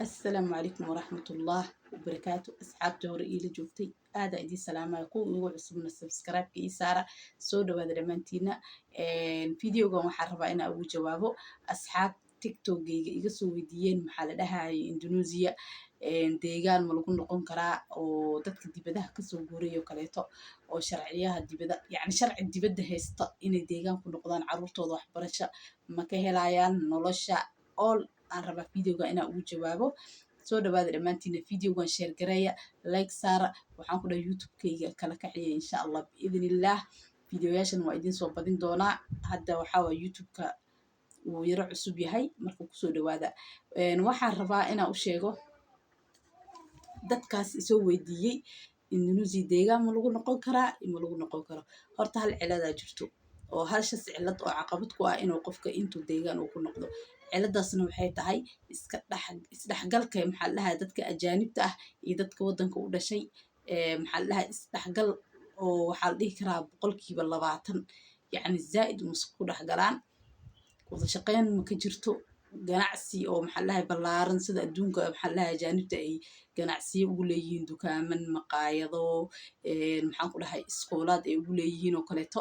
السلام عليكم ورحمة الله وبركاته. أصحاب دوري إلى جوفتي هذا إدي سلامة يكون يقول عصبنا السبسكرايب كي سارة سودا بدر منتينا الفيديو قام حربا أنا أبو جوابه أصحاب تيك توك يقصوا فيديين محل لها إندونيسيا deegaan ma lagu noqon karaa oo dadka dibadaha kasoo guuray oo kaleeto oo sharciyaha dibadda yacni sharci dibadda haysta inay deegaan ku noqdaan carruurtooda waxbarasho ma ka helayaan nolosha all aan rabaa videoga inaan ugu jawaabo soo dhawaada dhammaantiina videogan share gareeya like saara waxaan ku dhahay youtube-kayga kala kaciya insha allah biidnillaah videoyaashan waa idiin soo badin doonaa hadda waxaa waa youtube-ka wuu yaro cusub yahay marka kusoo dhawaada waxaan rabaa inaan u sheego dadkaas isoo weydiiyey indonesia deegaan ma lagu noqon karaa ma lagu noqon karo horta hal ciladaa jirto oo hal shas cilad oo caqabad ku ah inuu qofka intuu deegaan uu ku noqdo ciladaasna waxay tahay isdhexgalka maxaa la dhahaa dadka ajaanibta ah iyo dadka waddanka u dhashay maxaa la dhahaa isdhexgal oo waxaa la dhihi karaa 20% yacni zaa'id umas ku dhexgalaan wada shaqeyn ma ka jirto ganacsi oo maxaa la dhahay ballaaran sida adduunka maxaa la dhahay ajaanibta ay ganacsiyo ugu leeyihiin dukaaman maqaayado maxaan ku dhahay iskoolaad ay ugu leeyihiin oo kaleeto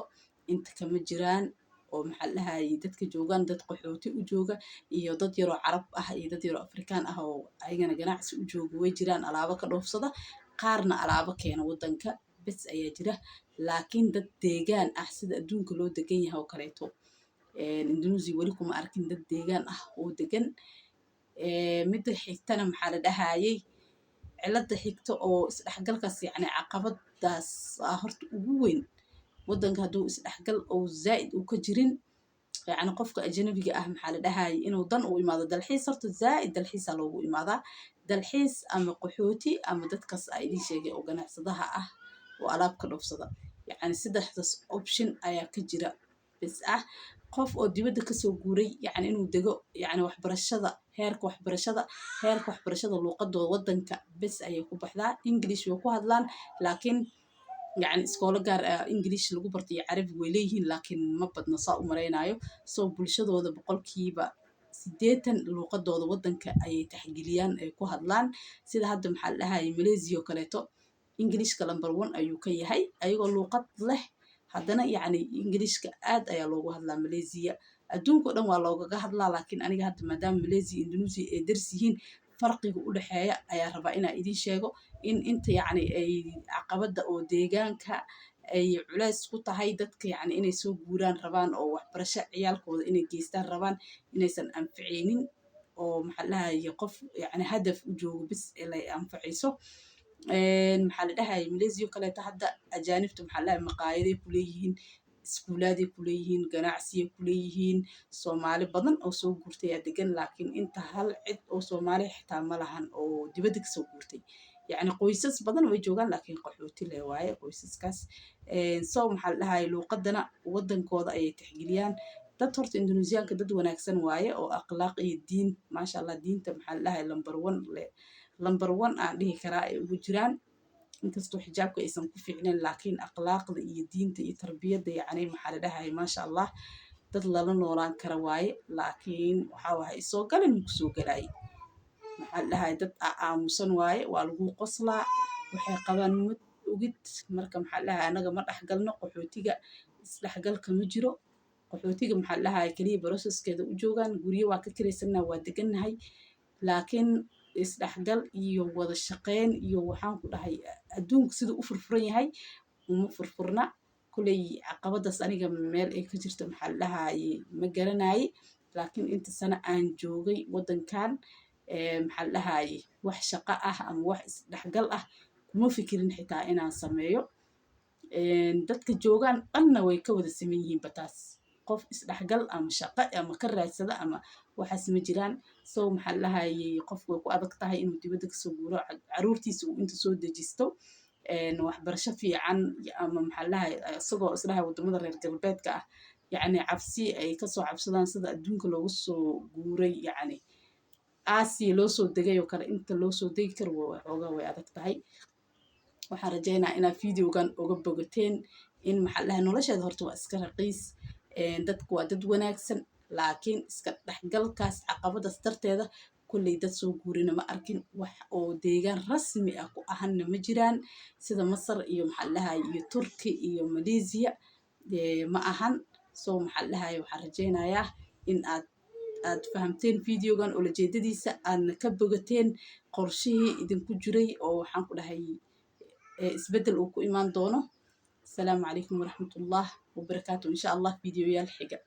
inta kama jiraan oo maxaa la dhahay dadka joogaan dad qaxooti u jooga iyo dad yaroo carab ah iyo dad yaroo afrikaan ah oo ayagana ganacsi u jooga way jiraan alaabo ka dhoofsada qaarna alaabo keena waddanka bes ayaa jira laakiin dad deegaan ah sida adduunka loo degan yahay oo kaleeto indonesia weli kuma arkin dad deegaan ah oo degan midda xigtana maxaa la dhahayay cilada xigta oo isdhexgalkaas yacni caqabadaas horta ugu weyn waddanka hadduu isdhexgal oo zaa'id uu ka jirin yacni qofka ajnabiga ah maxaa la dhahayay inuu dan u imaado dalxiis horta zaa'id dalxiisaa loogu imaadaa dalxiis ama qaxooti ama dadkaas aa idin sheegay oo ganacsadaha ah oo alaab ka dhoofsada yacni saddexdaas option ayaa ka jira bes ah qof oo dibadda kasoo guuray yacni inuu dego yacni heerka waxbarashada luuqadooda waddanka bes ayay ku baxdaa english way ku hadlaan laakiin yacni iskoolo gaar ah english lagu barto iyo carabi way leeyihiin laakiin ma badna saa u maraynayo soo bulshadooda 80% luuqadooda waddanka ayay taxgeliyaan ay ku hadlaan sida hadda maxaa la dhahayay malaysia oo kaleeto englishka number 1 ayuu ka yahay ayagoo luuqad leh haddana yacni ingiliishka aad ayaa loogu hadlaa malaysia adduunka o dhan waa loogaga hadlaa laakiin aniga hadda maadaama malaysia indonesia ay dars yihiin farqiga u dhexeeya ayaa rabaa inaa idiin sheego in inta yacni ay caqabadda oo deegaanka ay culays ku tahay dadka yacni inay soo guuraan rabaan oo waxbarasho ciyaalkooda inay geystaan rabaan inaysan anficaynin oo maxaa la dhahaye qof yacni hadaf u joogo bis ilay anfacayso maxaa la dhahayay malaysia oo kaleeto hadda ajaanibta maxaa la dhahay maqaayaday ku leeyihiin iskuulaaday ku leeyihiin ganacsiyay ku leeyihiin soomaali badan oo soo guurtay aa degan laakiin inta hal cid oo soomaali xitaa ma lahan oo dibadda kasoo guurtay yacni qoysas badan way joogaan laakiin qaxooti leh waaye qoysaskaas so maxaa la dhahayay luuqadana waddankooda ayay tixgeliyaan dad horta indonesiyaanka dad wanaagsan waaye oo akhlaaq iyo diin maasha allah diinta maxaa la dhahay number 1 aan dhihi karaa ay ugu jiraan inkastoo xijaabka aysan ku fiicnayn laakiin akhlaaqda iyo diinta iyo tarbiyadda yacni maxaa la dhahay maasha allah dad lala noolaan kara waaye laakiin waxaa wahay isoo galan muku soo galaay maxaa la dhahay dad aamusan waaye waa lagu qoslaa waxay qabaan mad ogid marka maxaa la dhahay anaga ma dhexgalno qaxootiga isdhexgalka ma jiro qaxootiga maxaa la dhahay keliya baroseskeeda u joogaan guryo waa ka kiraysanaa waa degannahay laakiin isdhexgal iyo wada shaqeyn iyo waxaan ku dhahay adduunka siduu u furfuran yahay uma furfurna kuley caqabadaas aniga meel ay ka jirto maxaa la dhahaye ma garanaye laakiin inta sano aan joogay waddankan maxaa la dhahaye wax shaqo ah ama wax isdhexgal ah kuma fikirin xitaa inaan sameeyo dadka joogaan dhanna way ka wada saman yihiin bataas qof isdhexgal ama shaqo ama ka raadsada ama waxaas ma jiraan so maxaa la dhahayay qofku way ku adag tahay inuu dibadda kasoo guuro caruurtiisa uu inta soo dejisto waxbarasho fiican ama maxaa la dhahay isagoo isdhahay waddamada reer galbeedka ah yacni cabsi ay kasoo cabsadaan sida adduunka loogu soo guuray yacni aasiya loo soo degay oo kale inta loo soo degi karo waxoogaa way adag tahay waxaan rajaynaa inaad videogan uga bogateen in maxaa la dhahay nolosheeda horta waa iska raqiis dadku waa dad wanaagsan laakiin iska dhexgalkaas caqabadaas darteeda kulley dad soo guurina ma arkin wax oo deegaan rasmi ah ku ahanna ma jiraan sida masar iyo maxaa dhahay iyo turki iyo malaysia ma ahan soo maxaa dhahay waxaan rajaynayaa in aad fahamteen videogan ulajeedadiisa aadna ka bogateen qorshihii idinku jiray oo waxaan ku dhahay isbeddel uu ku imaan doono. السلام عليكم ورحمة الله وبركاته إن شاء الله فيديو يالحقة.